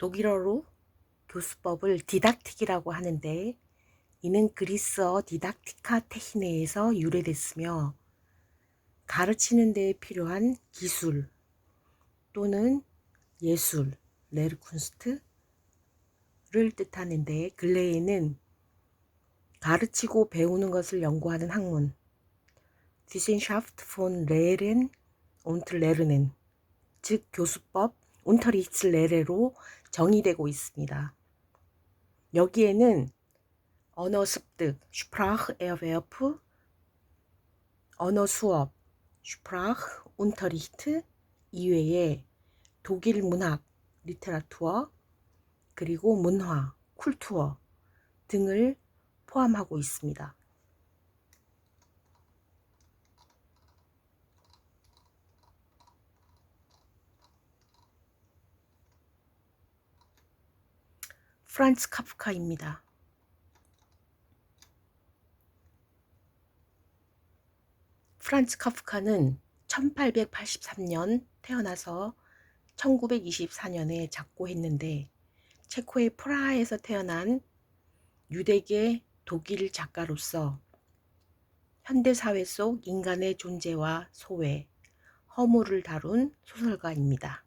독일어로 교수법을 디닥틱이라고 하는데, 이는 그리스어 디닥티카 테히네에서 유래됐으며 가르치는 데에 필요한 기술 또는 예술, 레르쿤스트를 뜻하는데, 근래에는 가르치고 배우는 것을 연구하는 학문 Wissenschaft von Lehren und Lernen, 즉 교수법 Unterrichtslehre로 정의되고 있습니다. 여기에는 언어 습득 Spracherwerb, 언어 수업 Sprachunterricht 이외에 독일 문학 Literatur, 그리고 문화 Kultur 등을 포함하고 있습니다. 프란츠 카프카입니다. 프란츠 카프카는 1883년 태어나서 1924년에 작고했는데, 체코의 프라하에서 태어난 유대계 독일 작가로서 현대사회 속 인간의 존재와 소외, 허물을 다룬 소설가입니다.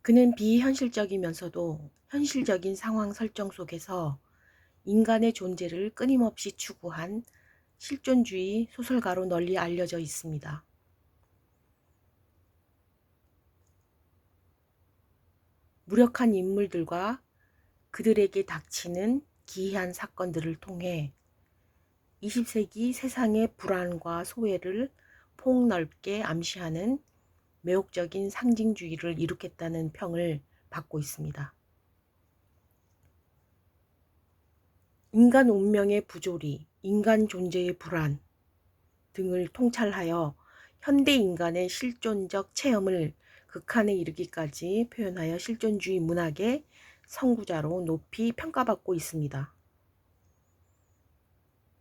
그는 비현실적이면서도 현실적인 상황 설정 속에서 인간의 존재를 끊임없이 추구한 실존주의 소설가로 널리 알려져 있습니다. 무력한 인물들과 그들에게 닥치는 기이한 사건들을 통해 20세기 세상의 불안과 소외를 폭넓게 암시하는 매혹적인 상징주의를 이룩했다는 평을 받고 있습니다. 인간 운명의 부조리, 인간 존재의 불안 등을 통찰하여 현대 인간의 실존적 체험을 극한에 이르기까지 표현하여 실존주의 문학의 선구자로 높이 평가받고 있습니다.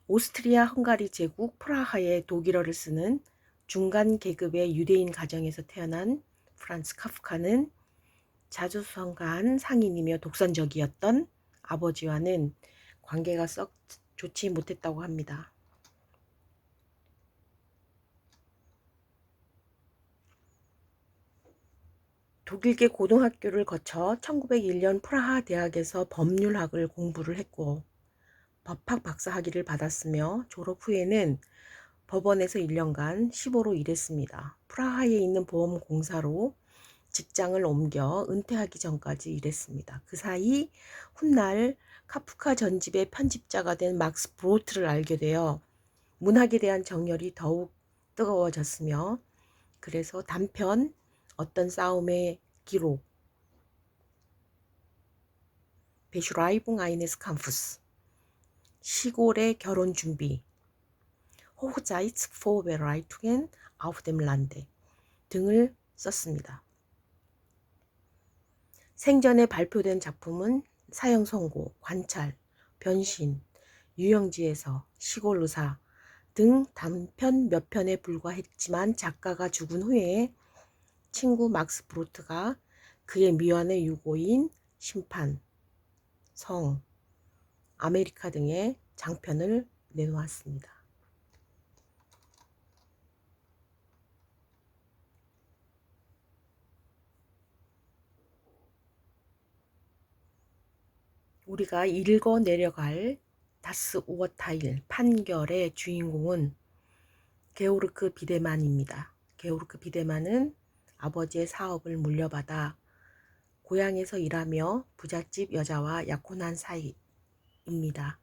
오스트리아 헝가리 제국 프라하의 독일어를 쓰는 중간 계급의 유대인 가정에서 태어난 프란츠 카프카는 자주성가한 상인이며 독선적이었던 아버지와는 관계가 썩 좋지 못했다고 합니다. 독일계 고등학교를 거쳐 1901년 프라하 대학에서 법률학을 공부를 했고 법학 박사학위를 받았으며 졸업 후에는 법원에서 1년간 시보로 일했습니다. 프라하에 있는 보험공사로 직장을 옮겨 은퇴하기 전까지 일했습니다. 그 사이 훗날 카프카 전집의 편집자가 된 막스 브로트를 알게 되어 문학에 대한 정열이 더욱 뜨거워졌으며, 그래서 단편 어떤 싸움의 기록 베슈라이붕 아이네스 캄푸스, 시골의 결혼 준비 호흐자이츠 포베라이투겐 아우프뎀란데 등을 썼습니다. 생전에 발표된 작품은 사형 선고, 관찰, 변신, 유영지에서, 시골 의사 등 단편 몇 편에 불과했지만, 작가가 죽은 후에 친구 막스 브로트가 그의 미완의 유고인 심판, 성, 아메리카 등의 장편을 내놓았습니다. 우리가 읽어 내려갈 다스 우어타일 판결의 주인공은 게오르크 비데만입니다. 게오르크 비데만은 아버지의 사업을 물려받아 고향에서 일하며 부잣집 여자와 약혼한 사이입니다.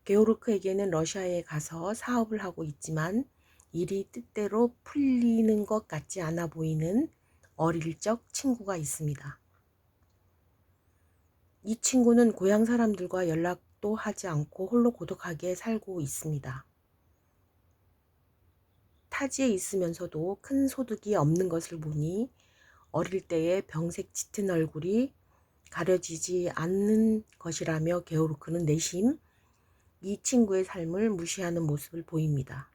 게오르크에게는 러시아에 가서 사업을 하고 있지만 일이 뜻대로 풀리는 것 같지 않아 보이는 어릴 적 친구가 있습니다. 이 친구는 고향 사람들과 연락도 하지 않고 홀로 고독하게 살고 있습니다. 타지에 있으면서도 큰 소득이 없는 것을 보니 어릴 때의 병색 짙은 얼굴이 가려지지 않는 것이라며 게오르크는 내심 이 친구의 삶을 무시하는 모습을 보입니다.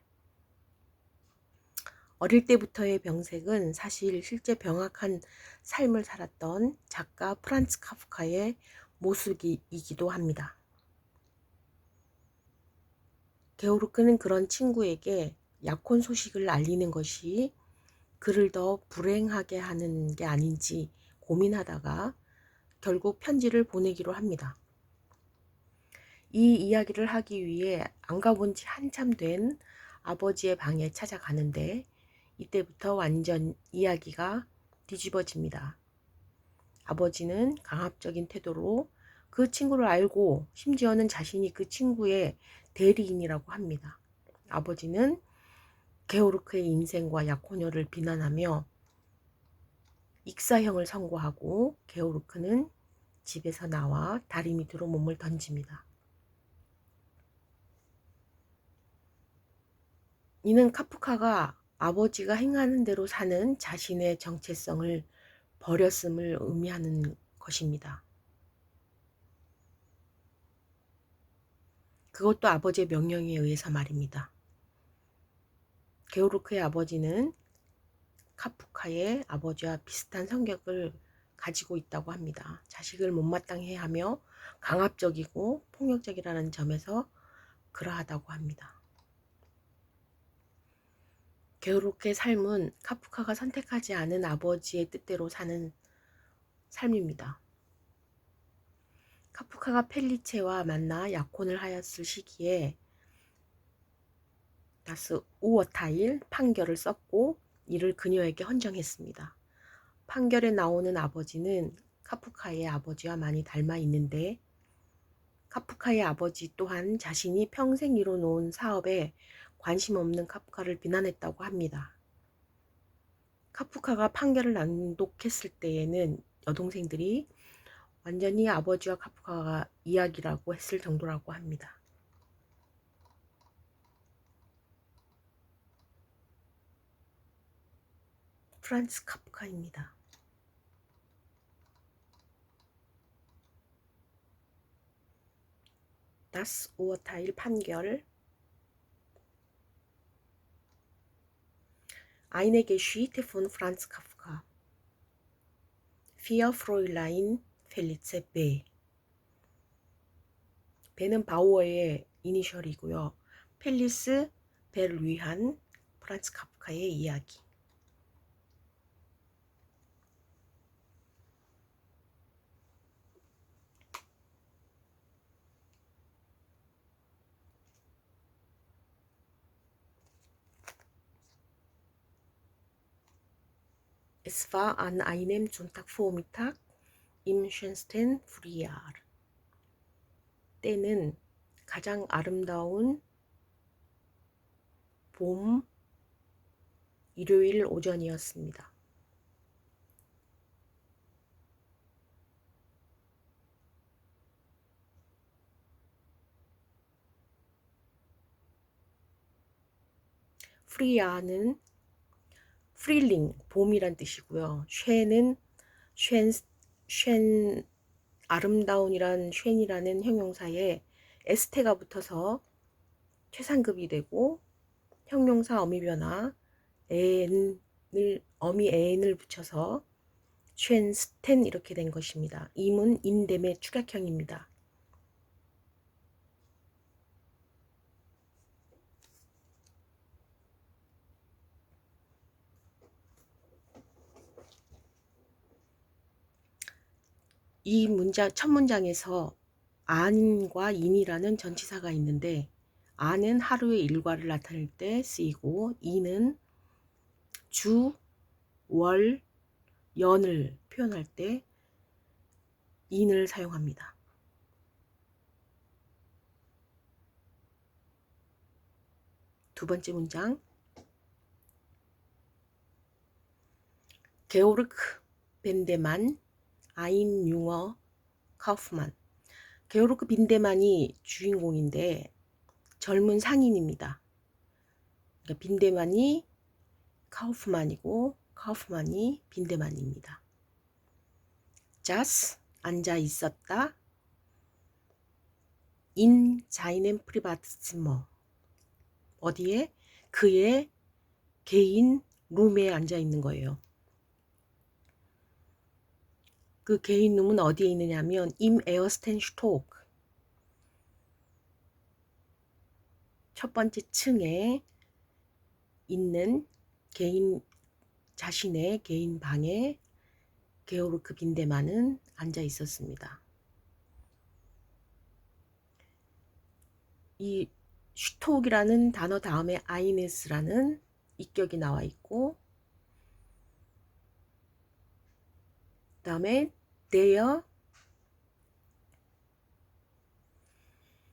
어릴 때부터의 병색은 사실 실제 병약한 삶을 살았던 작가 프란츠 카프카의 모습이기도 합니다. 게오르크는 그런 친구에게 약혼 소식을 알리는 것이 그를 더 불행하게 하는 게 아닌지 고민하다가 결국 편지를 보내기로 합니다. 이 이야기를 하기 위해 안 가본 지 한참 된 아버지의 방에 찾아가는데 이때부터 완전 이야기가 뒤집어집니다. 아버지는 강압적인 태도로 그 친구를 알고 심지어는 자신이 그 친구의 대리인이라고 합니다. 아버지는 게오르크의 인생과 약혼녀를 비난하며 익사형을 선고하고 게오르크는 집에서 나와 다리 밑으로 몸을 던집니다. 이는 카프카가 아버지가 행하는 대로 사는 자신의 정체성을 버렸음을 의미하는 것입니다. 그것도 아버지의 명령에 의해서 말입니다. 게오르크의 아버지는 카프카의 아버지와 비슷한 성격을 가지고 있다고 합니다. 자식을 못마땅해 하며 강압적이고 폭력적이라는 점에서 그러하다고 합니다. 게오르크의 삶은 카프카가 선택하지 않은 아버지의 뜻대로 사는 삶입니다. 카프카가 펠리체와 만나 약혼을 하였을 시기에 다스 우어타일 판결을 썼고 이를 그녀에게 헌정했습니다. 판결에 나오는 아버지는 카프카의 아버지와 많이 닮아 있는데 카프카의 아버지 또한 자신이 평생 이뤄놓은 사업에 관심 없는 카프카를 비난했다고 합니다. 카프카가 판결을 낭독했을 때에는 여동생들이 완전히 아버지와 카프카가 이야기라고 했을 정도라고 합니다. 프란츠 카프카입니다. Das Urteil 판결. Eine Geschichte von Franz Kafka. Vier Fräulein Felice B. 배는 바우어의 이니셜이고요. 펠리스 배를 위한 프란츠 카프카의 이야기. Es war an einem Sonntagvormittag im schönsten Frühjahr. 때는 가장 아름다운 봄 일요일 오전이었습니다. 프리야는 프릴링 봄이란 뜻이고요. 쉐는 쉔 아름다운이란 쉔이라는 형용사에 에스테가 붙어서 최상급이 되고 형용사 어미변화 에엔을 어미 에엔을 붙여서 쉔스텐 이렇게 된 것입니다. 임은 인됨의 축약형입니다. 이 문장 첫 문장에서 안과 인이라는 전치사가 있는데 안은 하루의 일과를 나타낼 때 쓰이고 인은 주, 월, 연을 표현할 때 인을 사용합니다. 두 번째 문장. 게오르크 벤데만 아인 융어 카우프만. 게오르크 빈데만이 주인공인데 젊은 상인입니다. 그러니까 빈데만이 카우프만이고 카우프만이 빈데만입니다. 자스 앉아 있었다. 인 자이넨 프리바트츠머 어디에? 그의 개인 룸에 앉아 있는 거예요. 그 개인 룸은 어디에 있느냐면 임 에어스텐 슈토크 첫 번째 층에 있는 개인 자신의 개인 방에 게오르크 빈데만은 앉아 있었습니다. 이 슈톡이라는 단어 다음에 아이네스라는 입격이 나와 있고, 그 다음에 der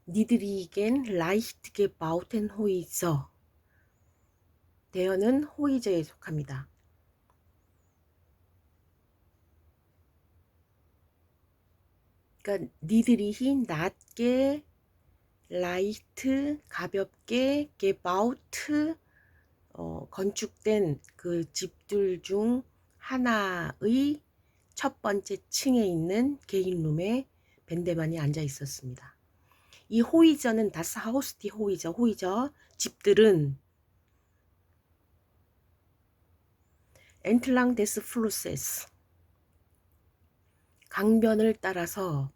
niedrigen leicht gebauten Häuser. der는 호이저에 속합니다. 그러니까 niedrig 낮게, leicht 가볍게, gebaut 건축된 그 집들 중 하나의 첫 번째 층에 있는 개인 룸에 벤데만이 앉아 있었습니다. 이 호이저는 다스 하우스 디 호이저 집들은 엔틀랑 데스 플루세스 강변을 따라서,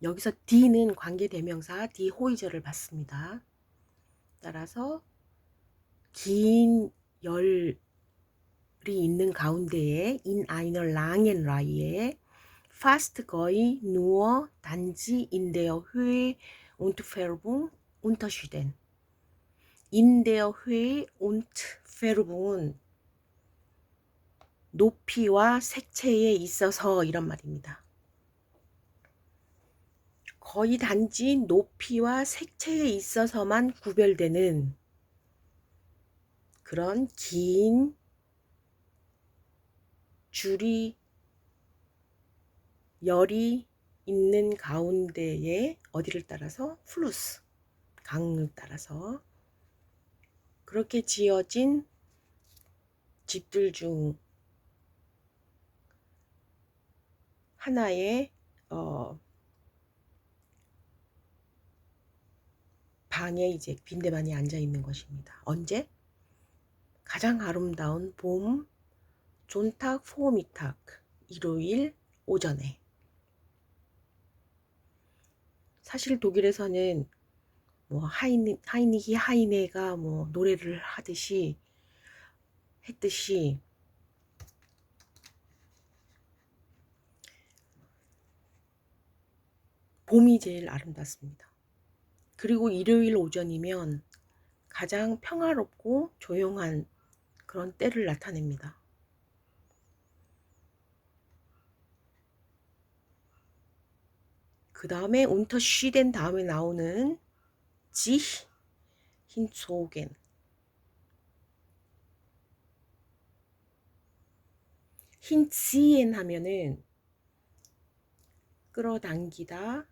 여기서 D는 관계대명사 디 호이저를 받습니다. 따라서 긴 열이 있는 가운데에 in einer langen Reihe fast 거의 nur 단지 in der Höhe und Färbung unterschieden. in der Höhe und Färbung은 높이와 색채에 있어서 이런 말입니다. 거의 단지 높이와 색채에 있어서만 구별되는 그런 긴 줄이 열이 있는 가운데에 어디를 따라서 플루스 강을 따라서 그렇게 지어진 집들 중 하나의 방에 이제 빈데만이 앉아 있는 것입니다. 언제? 가장 아름다운 봄 존탁 포미탁 일요일 오전에. 사실 독일에서는 뭐 하이니히 하이네가 뭐 노래를 했듯이 봄이 제일 아름답습니다. 그리고 일요일 오전이면 가장 평화롭고 조용한 그런 때를 나타냅니다. 그 다음에 운터쉬된 다음에 나오는 지 힌소겐. 힌지엔 하면은 끌어당기다,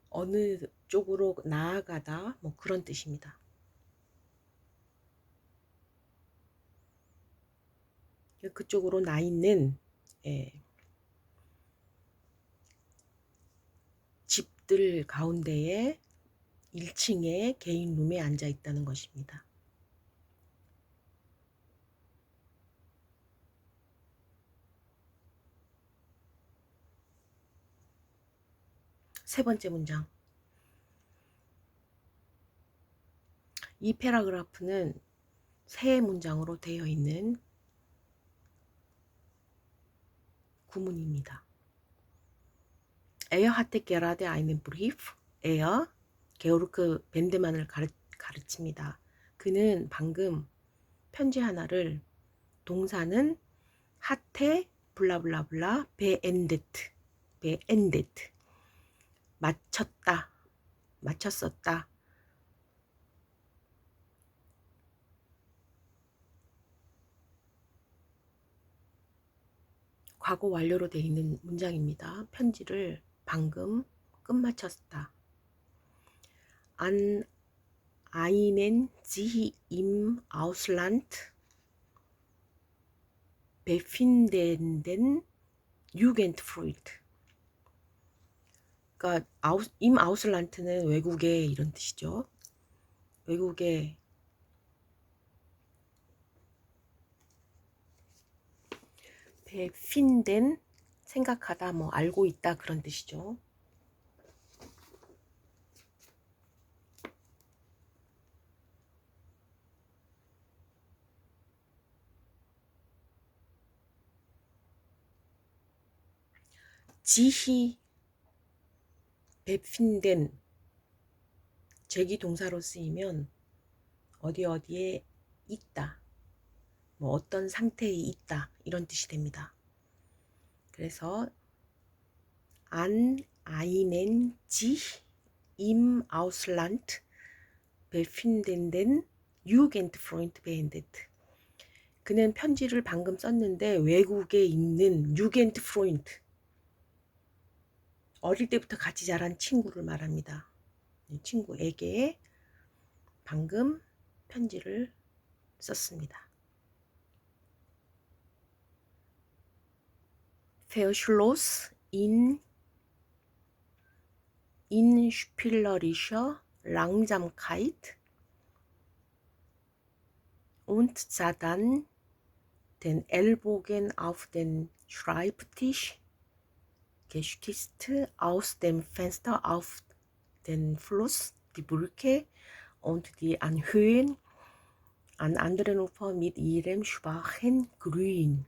어느 쪽으로 나아가다, 뭐 그런 뜻입니다. 그쪽으로 나 있는 집들 가운데에 1층에 개인 룸에 앉아 있다는 것입니다. 세 번째 문장. 이 패러그래프는 세 문장으로 되어 있는 구문입니다. Er hatte gerade einen Brief. er 게오르크 벤데만을 가르칩니다. 그는 방금 편지 하나를, 동사는 hatte 블라블라블라 beendet 마쳤었다. 과거 완료로 되어 있는 문장입니다. 편지를 방금 끝마쳤다. An einen sich im Ausland befindenden Jugendfreund. 그러니까 임 아우슬란트는 외국에 이런 뜻이죠. 외국에 befinden, 생각하다, 뭐 알고 있다 그런 뜻이죠. sich befinden, 제기동사로 쓰이면 어디에 있다, 뭐 어떤 상태에 있다 이런 뜻이 됩니다. 그래서 an einen sich im Ausland befindenden Jugendfreund beendet. 그는 편지를 방금 썼는데 외국에 있는 Jugendfreund, 어릴 때부터 같이 자란 친구를 말합니다. 친구에게 방금 편지를 썼습니다. Verschluss in spielerischer Langsamkeit und sah dann den Ellbogen auf den Schreibtisch gestützt aus dem Fenster auf den Fluss, die Brücke und die Anhöhen an anderen Ufern mit ihrem schwachen Grün.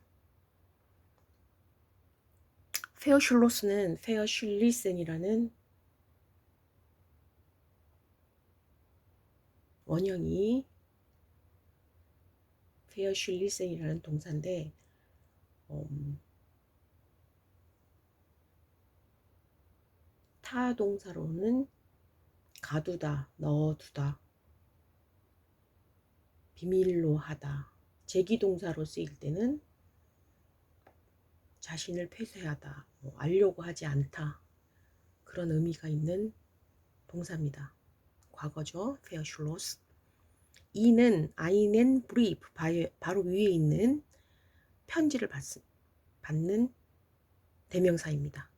페어슐로스는 페어슐리센이라는 원형이 페어슐리센이라는 동사인데 타동사로는 가두다, 넣어두다, 비밀로 하다, 제기동사로 쓰일 때는 자신을 폐쇄하다, 뭐 알려고 하지 않다, 그런 의미가 있는 동사입니다. 과거죠. 페어슐로스. 이는 einen Brief, 바로 위에 있는 편지를 받는 대명사입니다.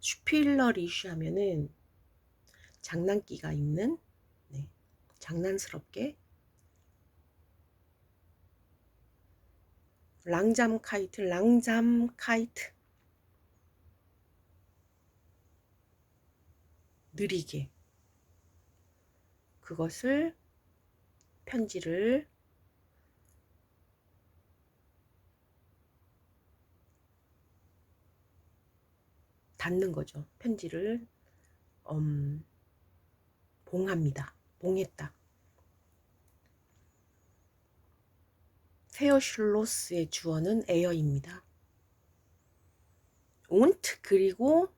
슈필러리쉬 하면은 장난기가 있는, 장난스럽게. 랑잠카이트, 느리게. 그것을, 편지를 닫는 거죠. 편지를 봉합니다. 봉했다. 페어슐로스의 주어는 에어입니다. und 그리고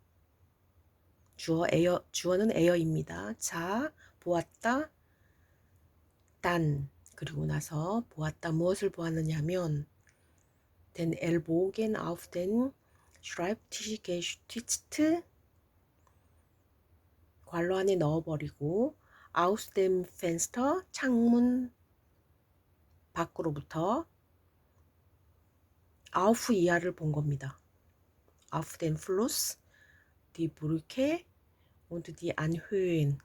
주어는 에어입니다. 자, 보았다. 단, 그리고 나서 보았다. 무엇을 보았느냐 하면 den Ellbogen auf den Schreibtisch gestützt, 괄호 안에 넣어버리고 aus dem Fenster, 창문 밖으로부터 auf 이하를 본 겁니다. auf den Fluss, die Brücke und die Anhöhen.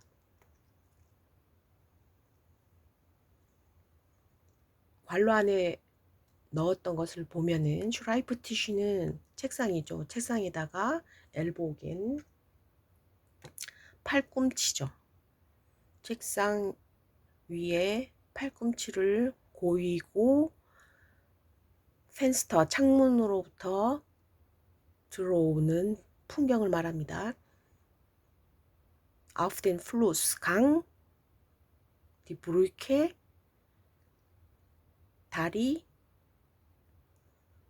괄호 안에 넣었던 것을 보면은 슈라이프티시는 책상이죠. 책상에다가 엘보겐, 팔꿈치죠. 책상 위에 팔꿈치를 고이고 펜스터, 창문으로부터 들어오는 풍경을 말합니다. auf den Fluss, 강, die Brücke, 다리,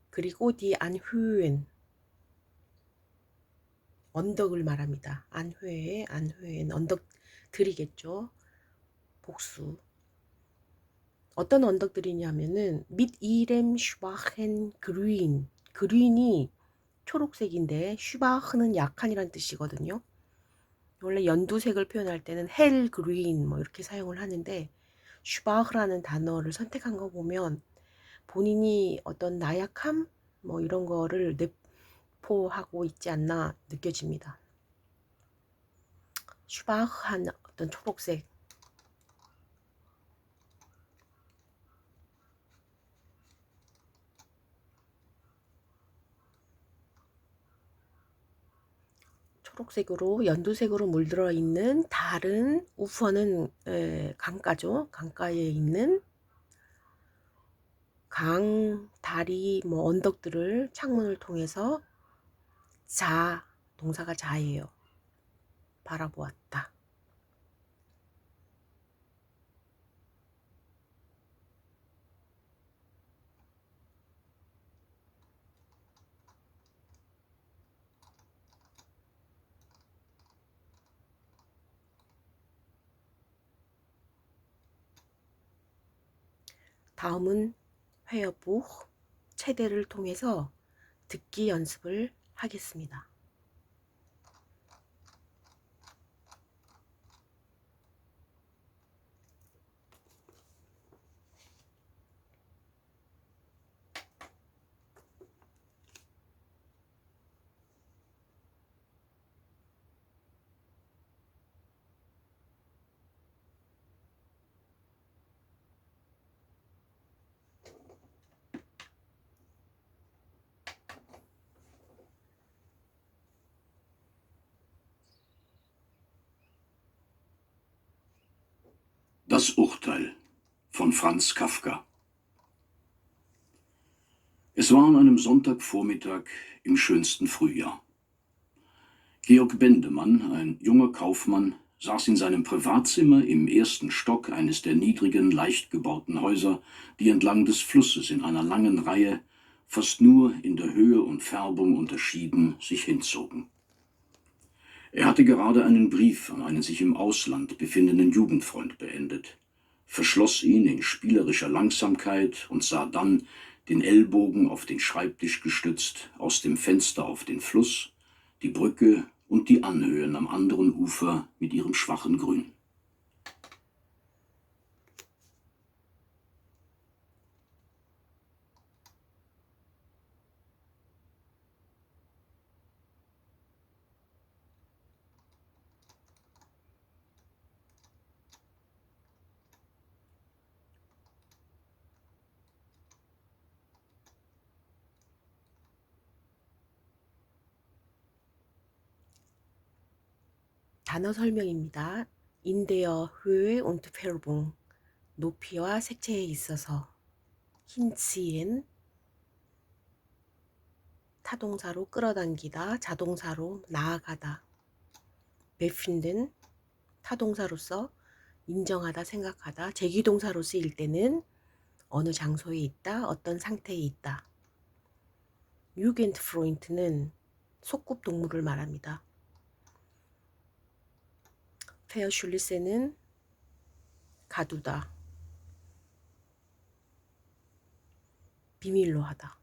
그리고 die Anhöhen, 언덕을 말합니다. 안회엔 언덕들이겠죠. 복수. 어떤 언덕들이냐면은 mit ihrem schwachen Grün, 그린이 초록색인데 schwach는 약한이란 뜻이거든요. 원래 연두색을 표현할 때는 hell green 뭐 이렇게 사용을 하는데 schwach라는 단어를 선택한 거 보면 본인이 어떤 나약함 뭐 이런 거를 내포하고 있지 않나 느껴집니다. schwach한 어떤 초록색. 초록색으로 연두색으로 물들어 있는 다른 우퍼는 강가죠. 강가에 있는 강, 다리, 뭐 언덕들을 창문을 통해서 동사가 자예요. 바라보았다. 다음은 회어부ch, 체대를 통해서 듣기 연습을 하겠습니다. Das Urteil von Franz Kafka. Es war an einem Sonntagvormittag im schönsten Frühjahr. Georg Bendemann, ein junger Kaufmann, saß in seinem Privatzimmer im ersten Stock eines der niedrigen, leicht gebauten Häuser, die entlang des Flusses in einer langen Reihe, fast nur in der Höhe und Färbung unterschieden, sich hinzogen. Er hatte gerade einen Brief an einen sich im Ausland befindenden Jugendfreund beendet, verschloss ihn in spielerischer Langsamkeit und sah dann, den Ellbogen auf den Schreibtisch gestützt, aus dem Fenster auf den Fluss, die Brücke und die Anhöhen am anderen Ufer mit ihrem schwachen Grün. 단어 설명입니다. In der Höhe und Färbung, 높이와 색채에 있어서. hinziehen, 타동사로 끌어당기다, 자동사로 나아가다. befinden, 타동사로서 인정하다, 생각하다, 제기동사로 쓰일 때는 어느 장소에 있다, 어떤 상태에 있다. Jugendfreund는 소꿉동물을 말합니다. Verschließen은 가두다, 비밀로 하다.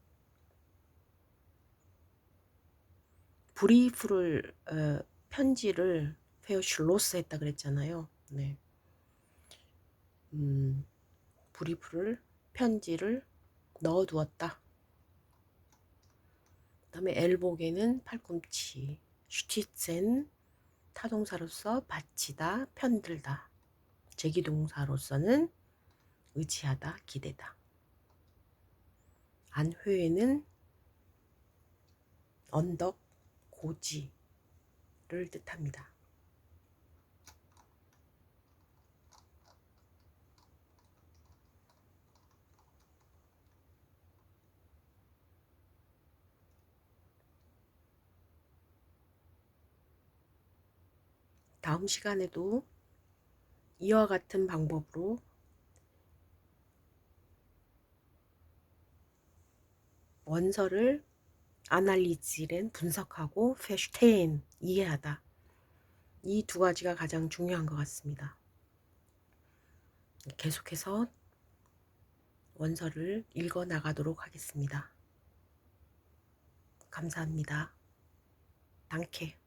브리프를 편지를 Verschloss 했다 그랬잖아요. 네. 브리프를 편지를 넣어두었다. 그다음에 엘복에는 팔꿈치, 슈티tzen 타동사로서 받치다, 편들다. 제기동사로서는 의지하다, 기대다. 안회에는 언덕, 고지를 뜻합니다. 다음 시간에도 이와 같은 방법으로 원서를 아날리지는 분석하고 verstehen 이해하다. 이 두 가지가 가장 중요한 것 같습니다. 계속해서 원서를 읽어 나가도록 하겠습니다. 감사합니다. Danke.